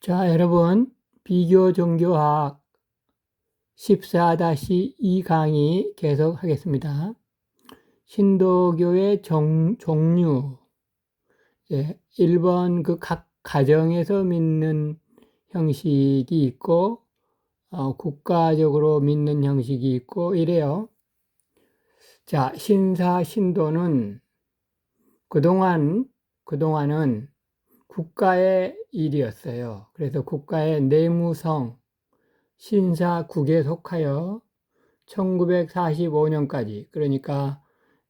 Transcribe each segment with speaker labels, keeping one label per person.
Speaker 1: 자, 여러분, 비교 종교학 14-2 강의 계속 하겠습니다. 신도교의 종류. 1번 각 가정에서 믿는 형식이 있고, 국가적으로 믿는 형식이 있고, 이래요. 자, 신도는 그동안은 국가의 일이었어요. 그래서 국가의 내무성, 신사국에 속하여 1945년까지, 그러니까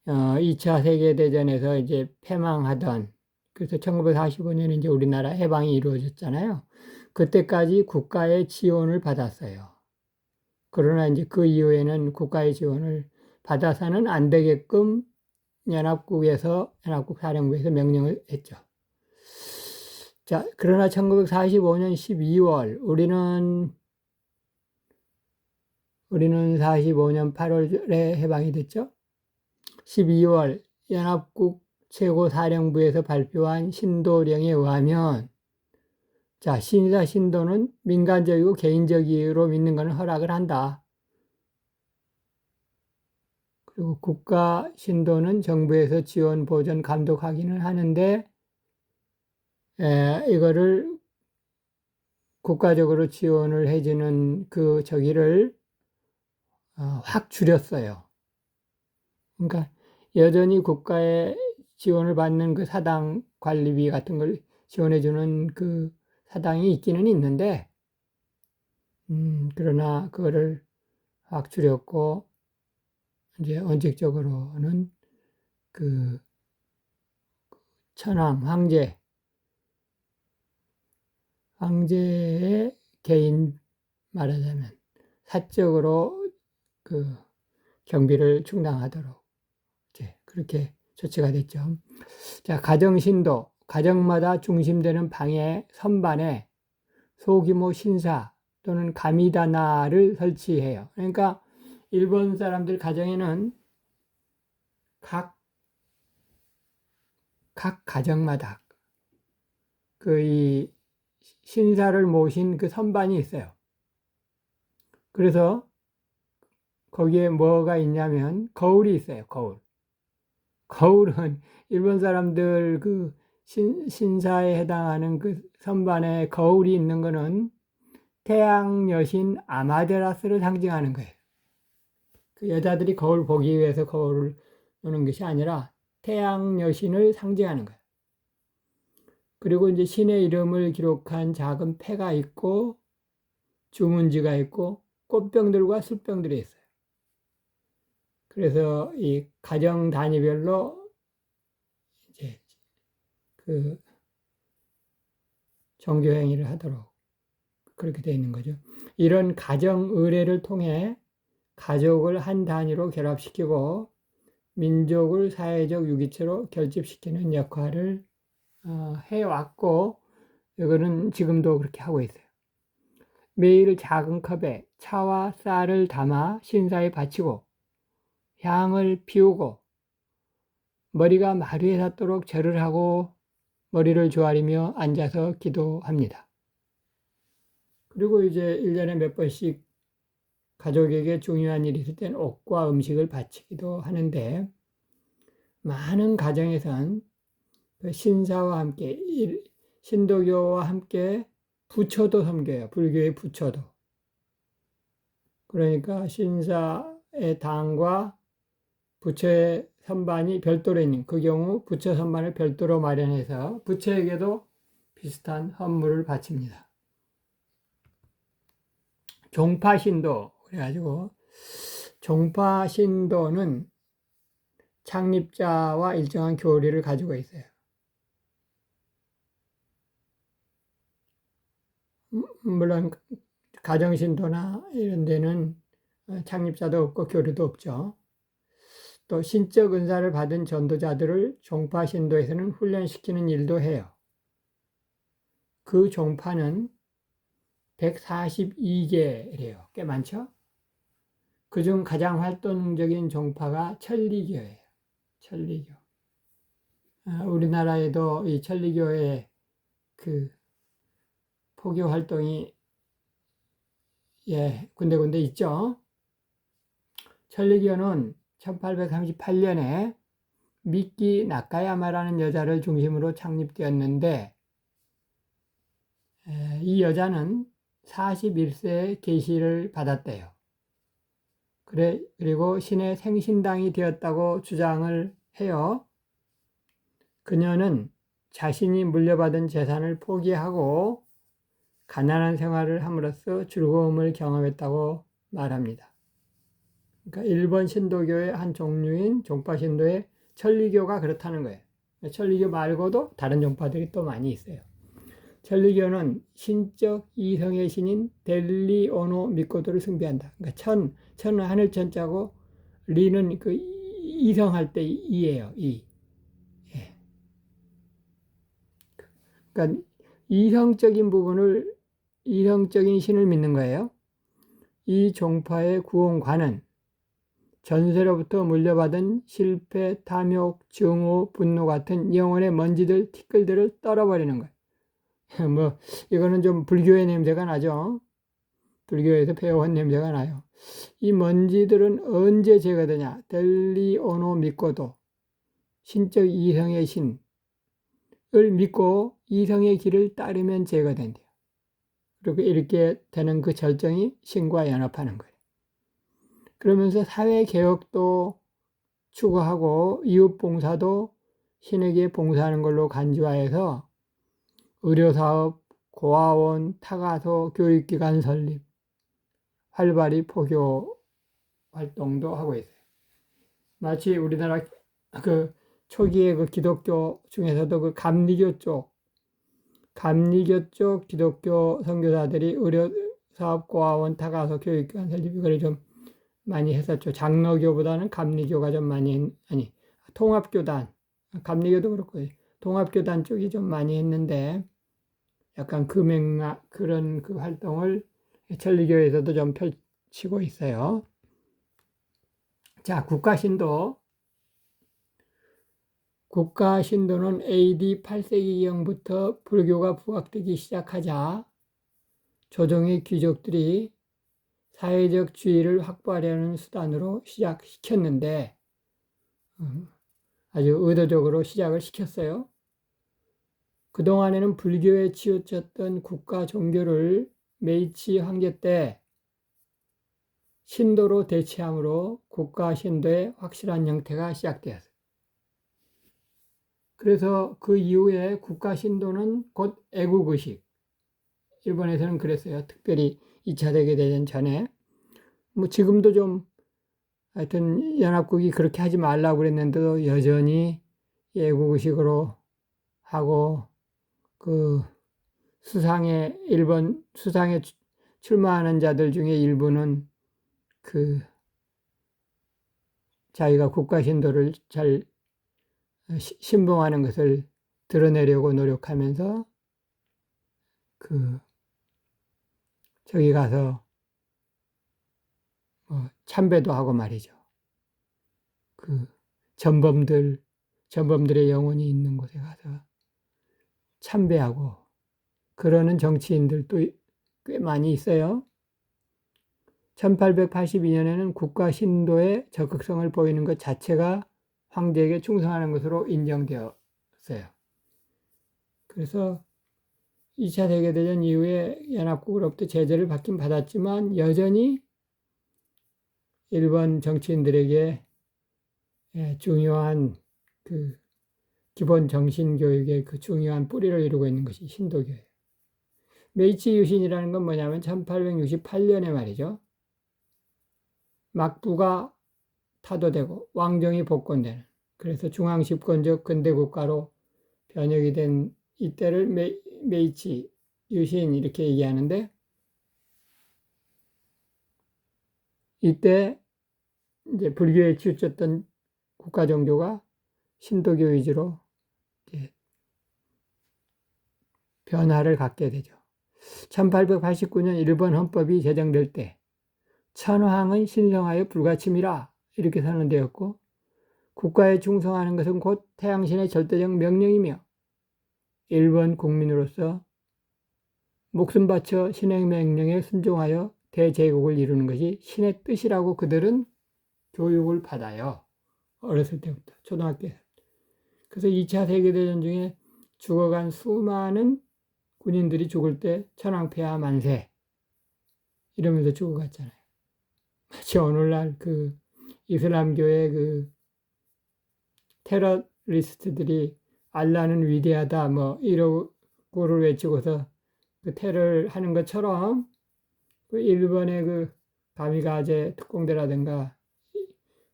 Speaker 1: 2차 세계대전에서 이제 패망하던, 그래서 1945년에 이제 우리나라 해방이 이루어졌잖아요. 그때까지 국가의 지원을 받았어요. 그러나 이제 그 이후에는 국가의 지원을 받아서는 안 되게끔 연합국 사령부에서 명령을 했죠. 자, 그러나 1945년 12월, 우리는 45년 8월에 해방이 됐죠. 12월 연합국 최고사령부에서 발표한 신도령에 의하면, 자, 신도는 민간적이고 개인적으로 믿는 것은 허락을 한다. 그리고 국가 신도는 정부에서 지원, 보전, 감독하기는 하는데, 이거를 국가적으로 지원을 해주는 그 저기를 확 줄였어요. 그러니까 여전히 국가의 지원을 받는 그 사당 관리비 같은 걸 지원해주는 그 사당이 있기는 있는데, 그러나 그거를 확 줄였고, 이제 원칙적으로는 그 천황, 황제의 개인, 말하자면 사적으로 그 경비를 충당하도록 이제 그렇게 조치가 됐죠. 자, 가정신도, 가정마다 중심되는 방의 선반에 소규모 신사 또는 가미다나를 설치해요. 그러니까 일본 사람들 가정에는 각 가정마다 이 신사를 모신 그 선반이 있어요. 그래서 거기에 뭐가 있냐면 거울이 있어요. 거울은 일본 사람들 그 신사에 해당하는 그 선반에 거울이 있는 거는 태양 여신 아마테라스를 상징하는 거예요. 그 여자들이 거울 보기 위해서 거울을 놓는 것이 아니라 태양 여신을 상징하는 거예요. 그리고 이제 신의 이름을 기록한 작은 패가 있고 주문지가 있고 꽃병들과 술병들이 있어요. 그래서 이 가정 단위별로 이제 그 종교 행위를 하도록 그렇게 되어 있는 거죠. 이런 가정 의례를 통해 가족을 한 단위로 결합시키고 민족을 사회적 유기체로 결집시키는 역할을 해왔고, 이거는 지금도 그렇게 하고 있어요. 매일 작은 컵에 차와 쌀을 담아 신사에 바치고 향을 피우고 머리가 마루에 닿도록 절을 하고 머리를 조아리며 앉아서 기도합니다. 그리고 이제 1년에 몇 번씩 가족에게 중요한 일이 있을 때는 옷과 음식을 바치기도 하는데, 많은 가정에선 그 신사와 함께, 신도교와 함께 부처도 섬겨요. 불교의 부처도. 그러니까 신사의 당과 부처의 선반이 별도로 있는, 그 경우 부처 선반을 별도로 마련해서 부처에게도 비슷한 헌물을 바칩니다. 종파신도, 그래가지고 종파신도는 창립자와 일정한 교리를 가지고 있어요. 물론 가정신도나 이런 데는 창립자도 없고 교리도 없죠. 또 신적 은사를 받은 전도자들을 종파신도에서는 훈련시키는 일도 해요. 그 종파는 142개래요. 꽤 많죠? 그중 가장 활동적인 종파가 천리교예요. 천리교. 우리나라에도 이 천리교의 그 포교 활동이 군데군데 있죠. 천리교는 1838년에 미키 나카야마라는 여자를 중심으로 창립되었는데, 이 여자는 41세에 계시를 받았대요. 그리고 신의 생신당이 되었다고 주장을 해요. 그녀는 자신이 물려받은 재산을 포기하고 가난한 생활을 함으로써 즐거움을 경험했다고 말합니다. 그러니까 일본 신도교의 한 종류인 종파 신도의 천리교가 그렇다는 거예요. 천리교 말고도 다른 종파들이 또 많이 있어요. 천리교는 신적 이성의 신인 델리 오노 미코토를 숭배한다. 그러니까 천은 하늘 천자고 리는 그 이성할 때 이예요. 이. 예. 그러니까 이성적인 신을 믿는 거예요. 이 종파의 구원관은 전세로부터 물려받은 실패, 탐욕, 증오, 분노 같은 영혼의 먼지들, 티끌들을 떨어버리는 거예요. 이거는 좀 불교의 냄새가 나죠. 불교에서 배워온 냄새가 나요. 이 먼지들은 언제 제거되냐? 델리 오노 믿고도 신적 이성의 신을 믿고 이성의 길을 따르면 제거된대요. 그리고 이렇게 되는 그 절정이 신과 연합하는 거예요. 그러면서 사회개혁도 추구하고 이웃봉사도 신에게 봉사하는 걸로 간주하여서 의료사업, 고아원, 타가소, 교육기관 설립, 활발히 포교 활동도 하고 있어요. 마치 우리나라 그 초기의 그 기독교 중에서도 그 감리교 쪽 기독교 선교사들이 의료사업, 고아원, 타가소, 교육기관 설립 이걸 좀 많이 했었죠. 장로교보다는 감리교가 좀 많이, 통합교단, 감리교도 그렇고, 통합교단 쪽이 좀 많이 했는데, 약간 그런 그 활동을 천리교에서도 좀 펼치고 있어요. 자, 국가신도는 AD 8세기경부터 불교가 부각되기 시작하자 조정의 귀족들이 사회적 지위를 확보하려는 수단으로 시작시켰는데 아주 의도적으로 시작을 시켰어요. 그동안에는 불교에 치우쳤던 국가 종교를 메이치 황제 때 신도로 대체함으로 국가 신도의 확실한 형태가 시작되었어요. 그래서 그 이후에 국가 신도는 곧 애국의식. 일본에서는 그랬어요. 특별히 2차 세계대전 전에. 지금도 좀 하여튼 연합국이 그렇게 하지 말라고 그랬는데도 여전히 애국의식으로 하고 그 일본 수상에 출마하는 자들 중에 일부는 그 자기가 국가 신도를 잘 신봉하는 것을 드러내려고 노력하면서 저기 가서 참배도 하고 말이죠. 전범들의 영혼이 있는 곳에 가서 참배하고 그러는 정치인들도 꽤 많이 있어요. 1882년에는 국가 신도의 적극성을 보이는 것 자체가 황제에게 충성하는 것으로 인정되었어요. 그래서 2차 세계대전 이후에 연합국으로부터 제재를 받긴 받았지만 여전히 일본 정치인들에게 중요한 그 기본 정신교육의 그 중요한 뿌리를 이루고 있는 것이 신도교예요. 메이치 유신이라는 건 뭐냐면 1868년에 말이죠. 막부가 타도되고 왕정이 복권되는 그래서 중앙집권적 근대국가로 변혁이 된 이때를 메이치 유신 이렇게 얘기하는데 이때 이제 불교에 치우쳤던 국가 종교가 신도교 위주로 이제 변화를 갖게 되죠. 1889년 일본 헌법이 제정될 때 천황은 신성하여 불가침이라 이렇게 선언되었고 국가에 충성하는 것은 곧 태양신의 절대적 명령이며 일본 국민으로서 목숨 바쳐 신의 명령에 순종하여 대제국을 이루는 것이 신의 뜻이라고 그들은 교육을 받아요. 어렸을 때부터, 초등학교. 그래서 2차 세계대전 중에 죽어간 수많은 군인들이 죽을 때 천황폐하 만세 이러면서 죽어갔잖아요. 마치 오늘날 그 이슬람교의 그 테러리스트들이 알라는 위대하다 뭐 이러고를 외치고서 그 테러를 하는 것처럼 그 일본의 그 가미가제 특공대라든가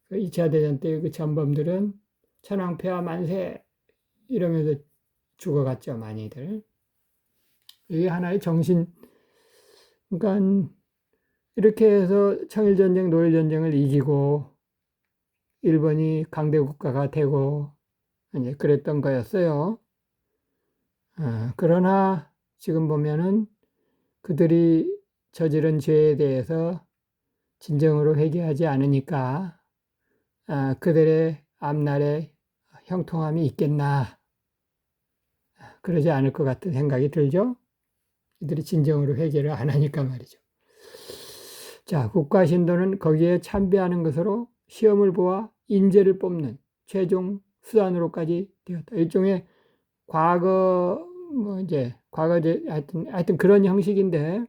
Speaker 1: 그 2차 대전 때 그 전범들은 천황폐하 만세 이러면서 죽어갔죠, 많이들. 이게 하나의 정신, 그러니까 이렇게 해서 청일전쟁, 노일전쟁을 이기고 일본이 강대국가가 되고 이제 그랬던 거였어요. 그러나 지금 보면은 그들이 저지른 죄에 대해서 진정으로 회개하지 않으니까 그들의 앞날에 형통함이 있겠나 그러지 않을 것 같은 생각이 들죠. 이들이 진정으로 회개를 안 하니까 말이죠. 자, 국가신도는 거기에 참배하는 것으로 시험을 보아 인재를 뽑는 최종 수단으로까지 되었다. 일종의 과거 과거제 하여튼 그런 형식인데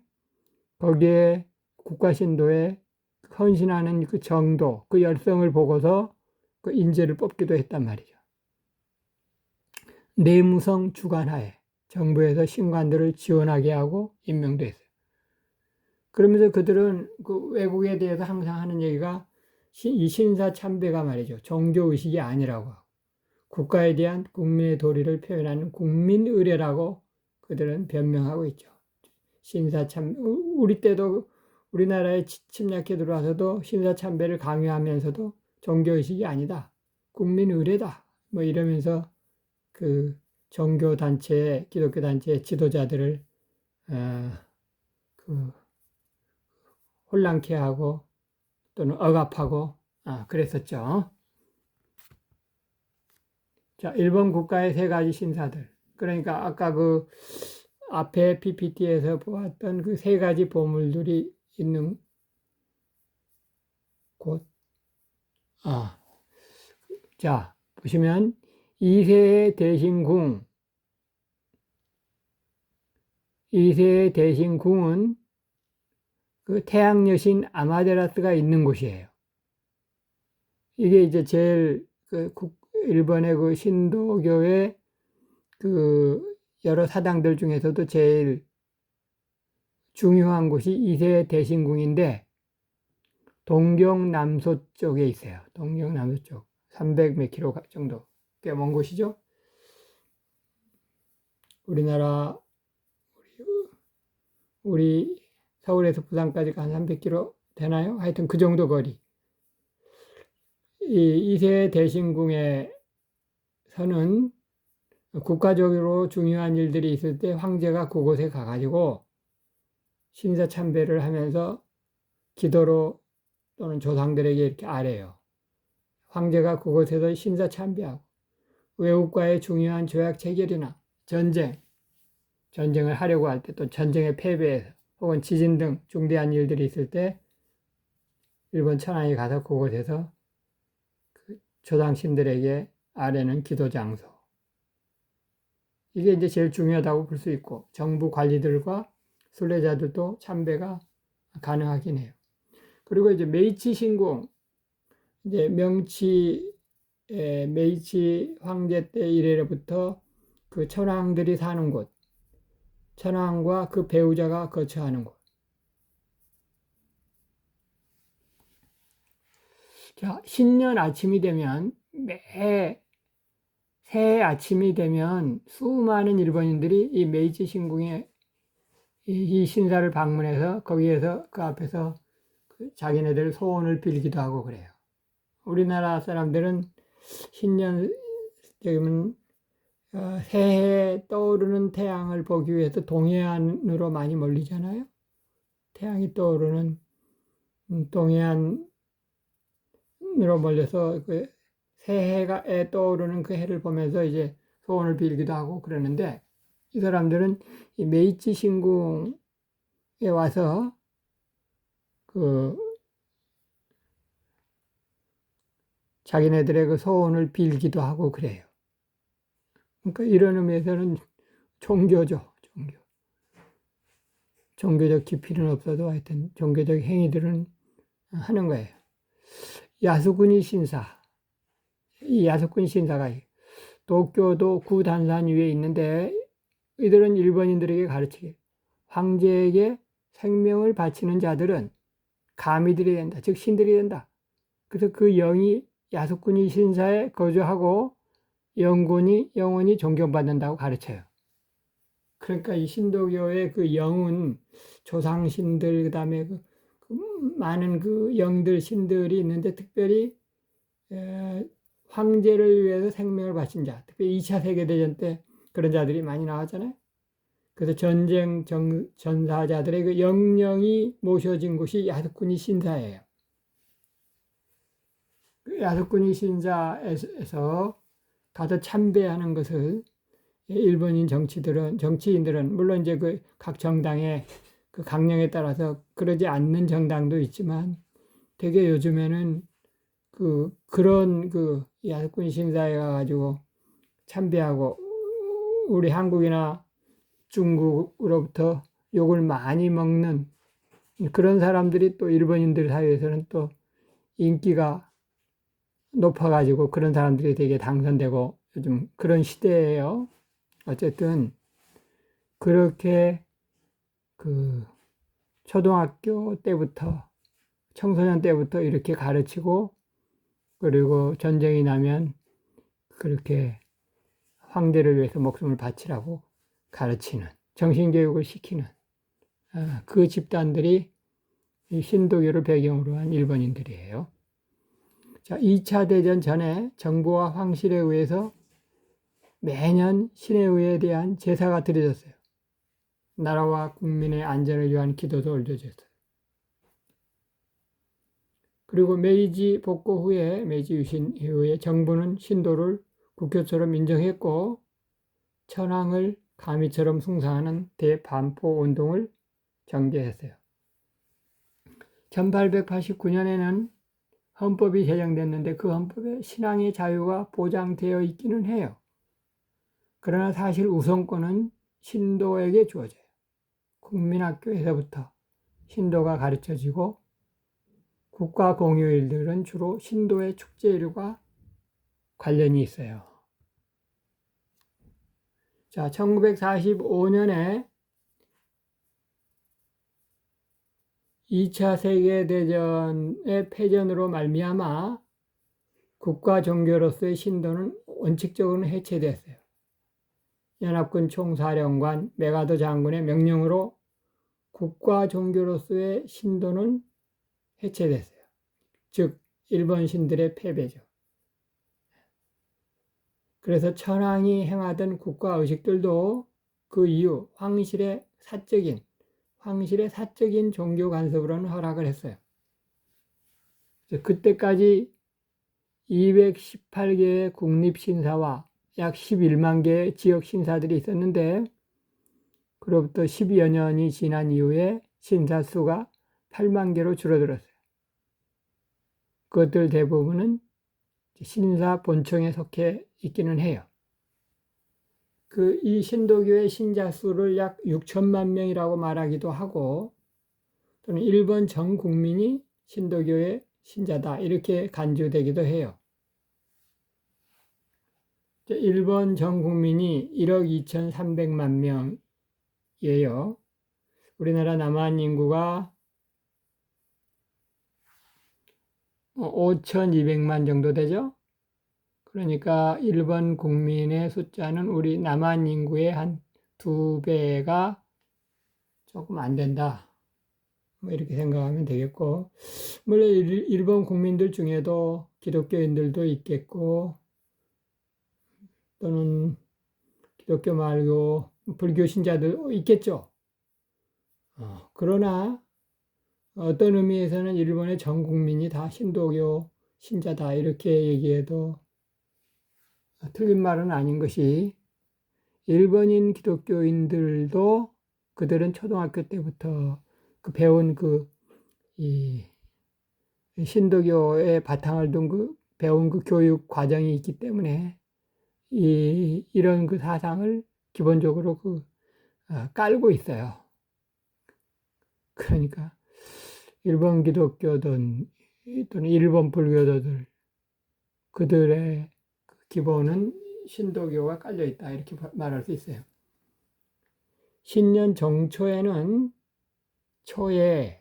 Speaker 1: 거기에 국가신도에 헌신하는 그 정도, 그 열성을 보고서 그 인재를 뽑기도 했단 말이죠. 내무성 주관하에 정부에서 신관들을 지원하게 하고 임명도 했어요. 그러면서 그들은 그 외국에 대해서 항상 하는 얘기가 이 신사 참배가 말이죠. 종교의식이 아니라고. 국가에 대한 국민의 도리를 표현하는 국민의례라고 그들은 변명하고 있죠. 신사참, 우리 때도 우리나라에 침략해 들어와서도 신사참배를 강요하면서도 종교의식이 아니다. 국민의례다. 뭐 이러면서 그 종교단체, 기독교단체 지도자들을, 그 혼란케 하고 또는 억압하고, 그랬었죠. 자, 일본 국가의 세 가지 신사들. 그러니까 아까 그 앞에 PPT에서 보았던 그 세 가지 보물들이 있는 곳. 자, 보시면 이세의 대신궁. 이세의 대신궁은 그 태양여신 아마테라스가 있는 곳이에요. 이게 이제 제일 그 일본의 그 신도교의 그 여러 사당들 중에서도 제일 중요한 곳이 이세 대신궁인데 동경 남소 쪽에 있어요. 동경 남소 쪽 300 몇 킬로 정도 꽤 먼 곳이죠. 우리나라 우리 서울에서 부산까지가 한 300km 되나요? 하여튼 그 정도 거리. 이 이세 대신궁에서는 국가적으로 중요한 일들이 있을 때 황제가 그곳에 가가지고 신사 참배를 하면서 기도로 또는 조상들에게 이렇게 아뢰요. 황제가 그곳에서 신사 참배하고 외국과의 중요한 조약 체결이나 전쟁을 하려고 할 때 또 전쟁에 패배해서 혹은 지진 등 중대한 일들이 있을 때 일본 천황이 가서 그곳에서 그 조상신들에게 아뢰는 기도 장소. 이게 이제 제일 중요하다고 볼 수 있고 정부 관리들과 순례자들도 참배가 가능하긴 해요. 그리고 이제 메이치 신궁, 이제 메이치 황제 때 이래부터 그 천황들이 사는 곳, 천황과 그 배우자가 거처하는 곳. 자, 신년 아침이 되면 새해 아침이 되면 수많은 일본인들이 이 메이치 신궁에 이 신사를 방문해서 거기에서 그 앞에서 자기네들 소원을 빌기도 하고 그래요. 우리나라 사람들은 신년 되면 새해에 떠오르는 태양을 보기 위해서 동해안으로 많이 몰리잖아요. 태양이 떠오르는 동해안으로 몰려서 그 새해가 떠오르는 그 해를 보면서 이제 소원을 빌기도 하고 그러는데 이 사람들은 이 메이지 신궁에 와서 그 자기네들의 그 소원을 빌기도 하고 그래요. 그러니까 이런 의미에서는 종교죠, 종교. 종교적 깊이는 없어도 하여튼 종교적 행위들은 하는 거예요. 야스쿠니 신사. 이 야스쿠니 신사가 도쿄도 구단산 위에 있는데 이들은 일본인들에게 가르치기. 황제에게 생명을 바치는 자들은 가미들이 된다. 즉 신들이 된다. 그래서 그 영이 야스쿠니 신사에 거주하고 영원히 존경받는다고 가르쳐요. 그러니까 이 신도교의 그 영은 조상신들, 그다음에 그 많은 그 영들, 신들이 있는데 특별히 황제를 위해서 생명을 바친 자, 특별히 2차 세계대전 때 그런 자들이 많이 나왔잖아요. 그래서 전쟁 전사자들의 그 영령이 모셔진 곳이 야스쿠니 신사예요. 그 야스쿠니 신사에서 가서 참배하는 것을 일본인 정치인들은 물론 이제 그 각 정당의 그 강령에 따라서 그러지 않는 정당도 있지만 되게 요즘에는 그런 야스쿠니 신사에 가가지고 참배하고 우리 한국이나 중국으로부터 욕을 많이 먹는 그런 사람들이 또 일본인들 사이에서는 또 인기가 높아가지고 그런 사람들이 되게 당선되고 요즘 그런 시대예요. 어쨌든 그렇게 그 초등학교 때부터 청소년 때부터 이렇게 가르치고 그리고 전쟁이 나면 그렇게 황제를 위해서 목숨을 바치라고 가르치는 정신교육을 시키는 그 집단들이 이 신도교를 배경으로 한 일본인들이에요. 자, 2차 대전 전에 정부와 황실에 의해서 매년 신에 의에 대한 제사가 드려졌어요. 나라와 국민의 안전을 위한 기도도 올려졌어요. 그리고 메이지 복고 후에 메이지 유신 이후에 정부는 신도를 국교처럼 인정했고 천황을 가미처럼 숭상하는 대반포 운동을 전개했어요. 1889년에는 헌법이 제정됐는데 그 헌법에 신앙의 자유가 보장되어 있기는 해요. 그러나 사실 우선권은 신도에게 주어져요. 국민학교에서부터 신도가 가르쳐지고 국가 공휴일들은 주로 신도의 축제일과 관련이 있어요. 자, 1945년에 2차 세계대전의 패전으로 말미암아 국가 종교로서의 신도는 원칙적으로는 해체됐어요. 연합군 총사령관 메가더 장군의 명령으로 국가 종교로서의 신도는 해체됐어요. 즉 일본 신들의 패배죠. 그래서 천황이 행하던 국가 의식들도 그 이후 황실의 사적인 종교 간섭으로는 허락을 했어요. 그때까지 218개의 국립신사와 약 11만 개의 지역신사들이 있었는데 그로부터 12여 년이 지난 이후에 신사 수가 8만 개로 줄어들었어요. 그것들 대부분은 신사 본청에 속해 있기는 해요. 이 신도교의 신자 수를 약 6천만 명이라고 말하기도 하고 또는 일본 전 국민이 신도교의 신자다 이렇게 간주되기도 해요. 일본 전 국민이 1억 2,300만 명이에요. 우리나라 남한 인구가 5,200만 정도 되죠. 그러니까 일본 국민의 숫자는 우리 남한 인구의 한 2배가 조금 안 된다. 뭐 이렇게 생각하면 되겠고, 물론 일본 국민들 중에도 기독교인들도 있겠고, 또는 기독교 말고 불교 신자들 있겠죠. 그러나 어떤 의미에서는 일본의 전 국민이 다 신도교 신자다 이렇게 얘기해도 틀린 말은 아닌 것이 일본인 기독교인들도 그들은 초등학교 때부터 그 배운 이 신도교의 바탕을 둔 배운 교육 과정이 있기 때문에 이런 사상을 기본적으로 깔고 있어요. 그러니까 일본 기독교든 또는 일본 불교도들 그들의 기본은 신도교가 깔려 있다 이렇게 말할 수 있어요. 신년 정초에는 초예라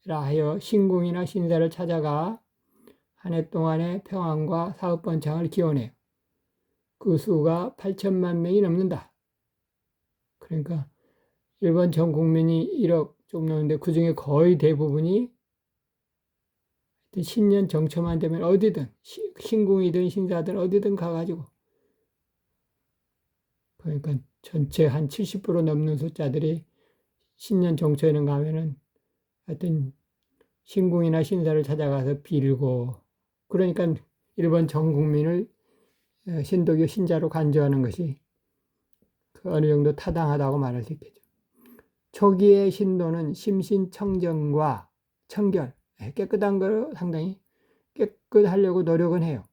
Speaker 1: 하여 신궁이나 신사를 찾아가 한 해 동안의 평안과 사업번창을 기원해요. 그 수가 8천만 명이 넘는다. 그러니까 일본 전 국민이 1억 좀 넘는데 그 중에 거의 대부분이 신년 정초만 되면 어디든 신궁이든 신사든 어디든 가가지고 그러니까 전체 한 70% 넘는 숫자들이 신년 정초에는 가면은 하여튼 신궁이나 신사를 찾아가서 빌고 그러니까 일본 전 국민을 신도교 신자로 간주하는 것이 어느 정도 타당하다고 말할 수 있겠죠. 초기의 신도는 심신청정과 청결, 깨끗한 걸 상당히 깨끗하려고 노력은 해요.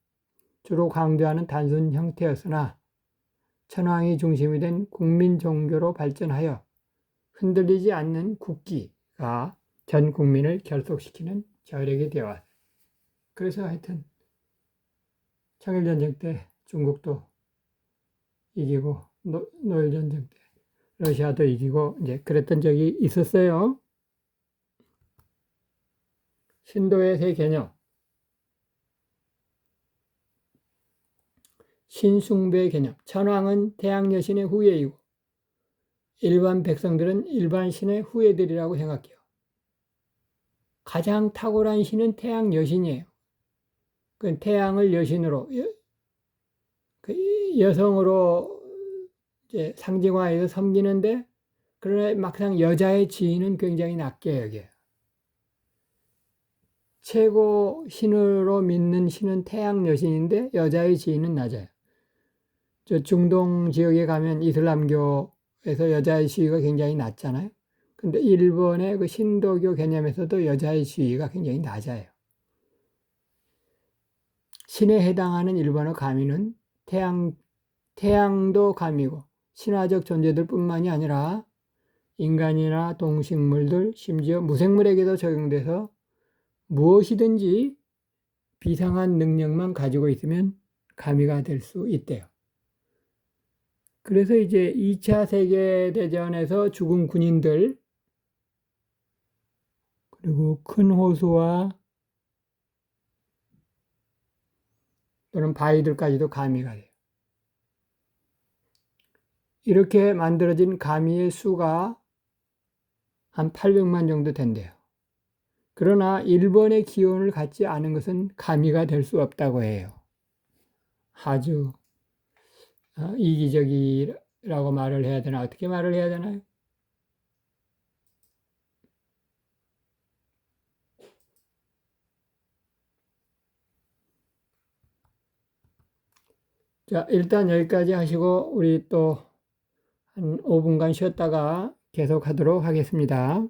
Speaker 1: 주로 강조하는 단순 형태였으나 천황이 중심이 된 국민 종교로 발전하여 흔들리지 않는 국기가 전 국민을 결속시키는 저력이 되어왔어요. 그래서 하여튼 청일전쟁 때 중국도 이기고 노일전쟁 때 러시아도 이기고 이제 그랬던 적이 있었어요. 신도의 세 개념. 신숭배 개념. 천황은 태양 여신의 후예이고 일반 백성들은 일반 신의 후예들이라고 생각해요. 가장 탁월한 신은 태양 여신이에요. 그 태양을 여신으로 여성으로 이제 상징화해서 섬기는데 그러나 막상 여자의 지위는 굉장히 낮게 여겨요. 최고 신으로 믿는 신은 태양 여신인데 여자의 지위는 낮아요. 저 중동 지역에 가면 이슬람교에서 여자의 지위가 굉장히 낮잖아요. 근데 일본의 그 신도교 개념에서도 여자의 지위가 굉장히 낮아요. 신에 해당하는 일본어 가미는 태양도 가미고 신화적 존재들 뿐만이 아니라 인간이나 동식물들, 심지어 무생물에게도 적용돼서 무엇이든지 비상한 능력만 가지고 있으면 가미가 될 수 있대요. 그래서 이제 2차 세계대전에서 죽은 군인들, 그리고 큰 호수와 또는 바위들까지도 가미가 돼요. 이렇게 만들어진 가미의 수가 한 800만 정도 된대요. 그러나 일본의 기원을 갖지 않은 것은 가미가 될 수 없다고 해요. 아주 이기적이라고 말을 해야 되나 어떻게 말을 해야 되나요? 자, 일단 여기까지 하시고 우리 또 한 5분간 쉬었다가 계속하도록 하겠습니다.